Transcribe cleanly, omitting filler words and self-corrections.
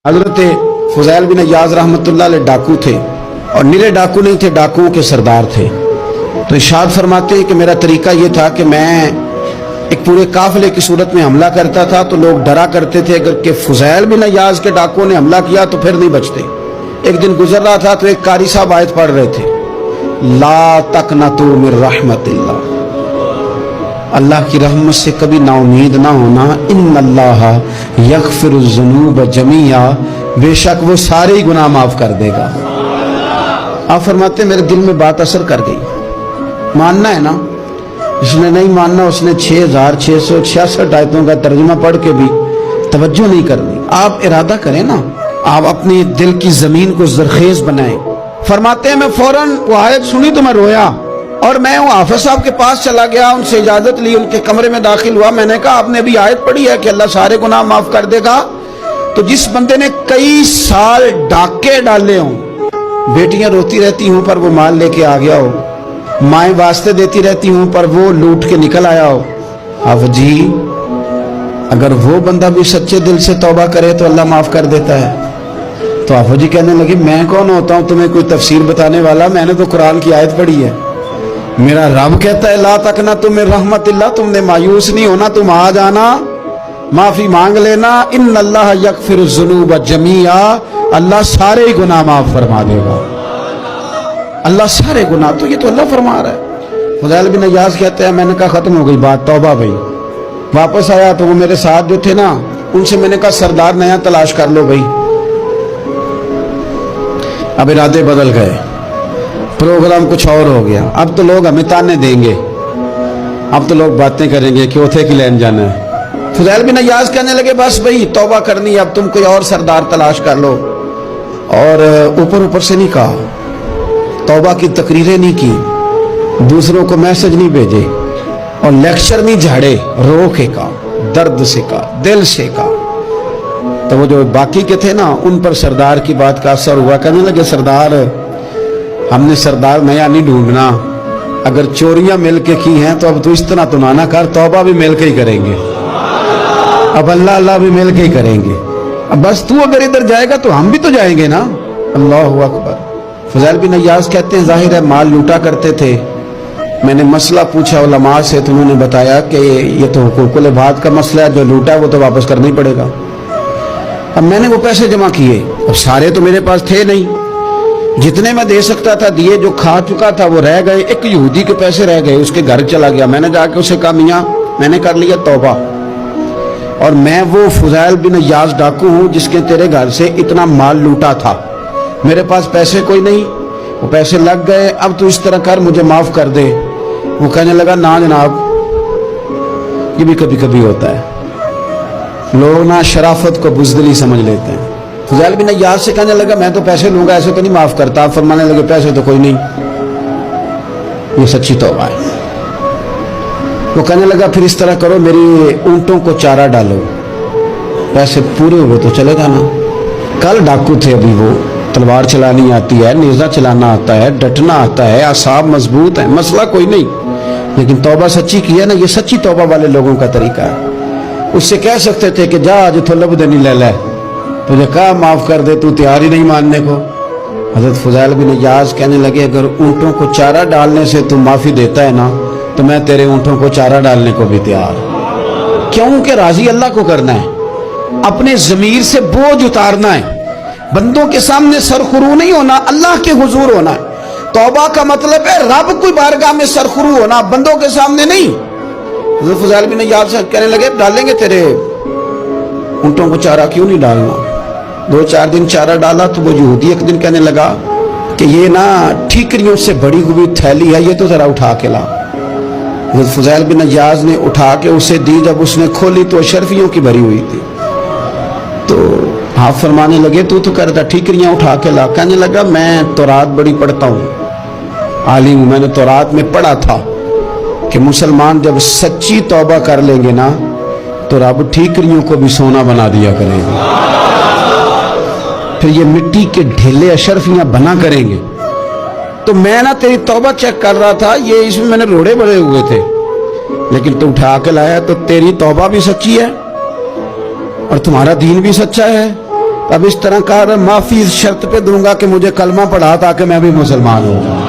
हजरत फुज़ैल बिन अयाज़ रहमतुल्लाह अलैह डाकू थे और निरे डाकू नहीं थे, डाकुओं के सरदार थे। तो इरशाद फरमाते हैं कि मेरा तरीका ये था कि मैं एक पूरे काफिले की सूरत में हमला करता था तो लोग डरा करते थे अगर कि फुज़ैल बिन अयाज़ के डाकुओं ने हमला किया तो फिर नहीं बचते। एक दिन गुजर रहा था तो एक कारी साहब आयत पढ़ रहे थे, ला तक़नतू मिन रहमतिल्लाह, अल्लाह की रहमत से कभी नाउमीद ना होना, इन्नल्लाह यग़फ़िरुज़्ज़ुनूब जमीआ, बेशक वो सारे ही गुनाह माफ कर देगा। आप फरमाते मेरे दिल में बात असर कर गई, मानना है ना। जिसने नहीं मानना उसने 6666 आयतों का तर्जुमा पढ़ के भी तवज्जो नहीं करनी। आप इरादा करें ना, आप अपने दिल की जमीन को जरखेज बनाएं। फरमाते हैं मैं फौरन वो आयत सुनी तो मैं रोया और मैं वो हाफिज साहब के पास चला गया, उनसे इजाजत ली, उनके कमरे में दाखिल हुआ। मैंने कहा आपने अभी आयत पढ़ी है कि अल्लाह सारे गुनाह माफ कर देगा। तो जिस बंदे ने कई साल डाके डाले हों, बेटियां रोती रहती हूं पर वो माल लेके आ गया हो, माएँ वास्ते देती रहती हूं पर वो लूट के निकल आया हो, अब जी अगर वो बंदा भी सच्चे दिल से तौबा करे तो अल्लाह माफ कर देता है। तो आफो जी कहने लगे मैं कौन होता हूं तुम्हें कोई तफसीर बताने वाला, मैंने तो कुरान की आयत पढ़ी है। मेरा रब कहता है ला तक़नतू मिन रहमतिल्लाह, तुमने मायूस नहीं होना, तुम आ जाना, माफी मांग लेना, इन्नल्लाह यग़फ़िरुज़्ज़ुनूब जमीआ, अल्लाह सारे ही गुनाह माफ फरमा देगा। अल्लाह सारे गुनाह, तो ये तो अल्लाह फरमा रहा है। फुज़ैल बिन अयाज़ कहते हैं मैंने कहा खत्म हो गई बात, तौबा भाई। वापस आया तो वो मेरे साथ जो थे ना उनसे मैंने कहा सरदार नया तलाश कर लो भाई। अब इरादे बदल गए, प्रोग्राम कुछ और हो गया। अब तो लोग हमें ताने देंगे, अब तो लोग बातें करेंगे कि उथे की लैन जाना है। फुज़ैल बिन अयाज़ कहने लगे बस भाई तौबा करनी है, अब तुम कोई और सरदार तलाश कर लो। और ऊपर ऊपर से नहीं कहा, तौबा की तकरीरें नहीं की, दूसरों को मैसेज नहीं भेजे और लेक्चर नहीं झाड़े, रो के का, दर्द से का, दिल से का। तो वो जो बाकी के थे ना उन पर सरदार की बात का असर हुआ। कहने लगे सरदार हमने सरदार नया नहीं ढूंढना, अगर चोरियां मिल के की हैं तो अब तू इस तरह तो ना कर, तौबा भी मिल के ही करेंगे, अब अल्लाह अल्लाह भी मिल के ही करेंगे। अब बस तू अगर इधर जाएगा तो हम भी तो जाएंगे ना। अल्लाहु अकबर। फुज़ैल बिन अयाज़ कहते हैं जाहिर है माल लूटा करते थे। मैंने मसला पूछा उलमा से तो उन्होंने बताया कि ये तो हुकूकुल इबाद का मसला है, जो लूटा है वो तो वापस करना ही पड़ेगा। अब मैंने वो पैसे जमा किए, अब सारे तो मेरे पास थे नहीं, जितने मैं दे सकता था दिए, जो खा चुका था वो रह गए। एक यहूदी के पैसे रह गए, उसके घर चला गया। मैंने जाके उसे कहा मियाँ मैंने कर लिया तौबा और मैं वो फुज़ैल बिन अयाज़ डाकू हूँ जिसके तेरे घर से इतना माल लूटा था, मेरे पास पैसे कोई नहीं, वो पैसे लग गए, अब तू इस तरह कर मुझे माफ कर दे। वो कहने लगा ना जनाब, ये भी कभी कभी होता है, लोग ना शराफत को बुज़दिली समझ लेते हैं। फुज़ैल बिन अयाज़ से कहने लगा मैं तो पैसे लूंगा, ऐसे तो नहीं माफ करता। आप फरमाने लगे पैसे तो कोई नहीं, ये सच्ची तौबा है। वो कहने लगा फिर इस तरह करो मेरी ऊंटों को चारा डालो, पैसे पूरे हुए तो चले जाना। कल डाकू थे, अभी वो तलवार चलानी आती है, नेज़ा चलाना आता है, डटना आता है, आसाब मजबूत है, मसला कोई नहीं, लेकिन तौबा सच्ची की है ना, ये सच्ची तौबा वाले लोगों का तरीका है। उससे कह सकते थे कि जा आज तो लबदनी ले ले, तुझे कहा माफ कर दे, तू तैयार ही नहीं मानने को। हजरत फुज़ैल बिन अयाज़ कहने लगे अगर ऊंटों को चारा डालने से तू माफी देता है ना तो मैं तेरे ऊंटों को चारा डालने को भी तैयार। क्योंकि राजी अल्लाह को करना है, अपने ज़मीर से बोझ उतारना है, बंदों के सामने सरखुरू नहीं होना, अल्लाह के हुजूर होना है। तौबा का मतलब है रब की बारगाह में सरखुरू होना, बंदों के सामने नहीं। हज़रत फुज़ैल बिन अयाज़ कहने लगे डालेंगे तेरे ऊंटों को चारा, क्यों नहीं डालना। 2-4 दिन चारा डाला तो वो यहूदी एक दिन कहने लगा कि ये ना ठीकरियों से बड़ी हुई थैली है, ये तो जरा उठा के ला। हज़रत फुज़ैल बिन अयाज़ ने उठा के उसे दी, जब उसने खोली तो अशरफियों की भरी हुई थी। तो आप फरमाने लगे तू तो करता ठीकरियां उठा के ला। कहने लगा मैं तौरात बड़ी पढ़ता हूँ, आलिम हूँ, मैंने तौरात में पढ़ा था कि मुसलमान जब सच्ची तौबा कर लेंगे ना तो रब ठीकरियों को भी सोना बना दिया करेंगे, फिर ये मिट्टी के ढेले अशरफियां बना करेंगे। तो मैं ना तेरी तौबा चेक कर रहा था, ये इसमें मैंने रोड़े बड़े हुए थे, लेकिन तू उठा के लाया तो तेरी तौबा भी सच्ची है और तुम्हारा दीन भी सच्चा है, اب اس طرح کہا، معافی اس شرط پہ دوں گا کہ مجھے کلمہ پڑھا تاکہ میں بھی مسلمان ہوں.